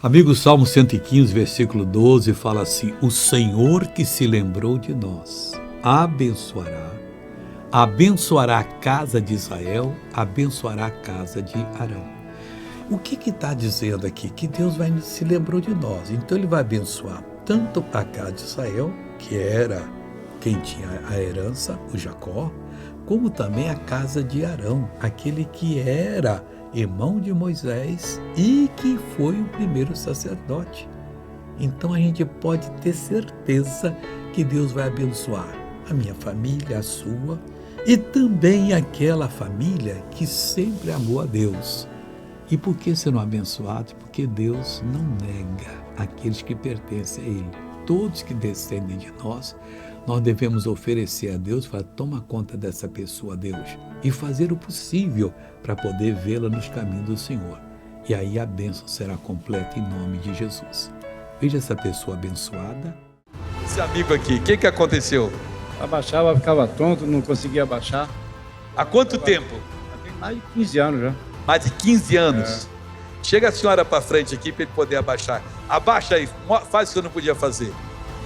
Amigo, o Salmo 115, versículo 12, fala assim: o Senhor que se lembrou de nós, abençoará a casa de Israel, abençoará a casa de Arão. O que está dizendo aqui? Que Deus se lembrou de nós, então Ele vai abençoar tanto a casa de Israel, que era quem tinha a herança, o Jacó, como também a casa de Arão, aquele que era irmão de Moisés e que foi o primeiro sacerdote. Então a gente pode ter certeza que Deus vai abençoar a minha família, a sua, e também aquela família que sempre amou a Deus. E por que serão abençoados? Porque Deus não nega aqueles que pertencem a Ele. Todos que descendem de nós devemos oferecer a Deus, falar: toma conta dessa pessoa, Deus, e fazer o possível para poder vê-la nos caminhos do Senhor. E aí a bênção será completa em nome de Jesus. Veja essa pessoa abençoada. Esse amigo aqui, o que aconteceu? Abaixava, ficava tonto, não conseguia abaixar. Há quanto tempo? Tem mais de 15 anos já. Mais de 15 anos. Chega a senhora para frente aqui para ele poder abaixar. Abaixa aí, faz o que eu não podia fazer.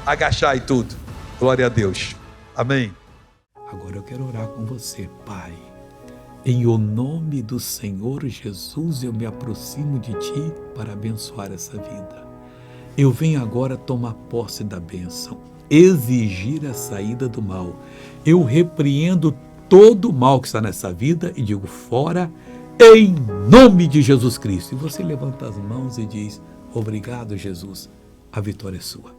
Agachar e tudo. Glória a Deus. Amém. Agora eu quero orar com você, Pai. Em o nome do Senhor Jesus, eu me aproximo de Ti para abençoar essa vida. Eu venho agora tomar posse da bênção, exigir a saída do mal. Eu repreendo todo o mal que está nessa vida e digo: fora, em nome de Jesus Cristo. E você levanta as mãos e diz: obrigado, Jesus, a vitória é sua.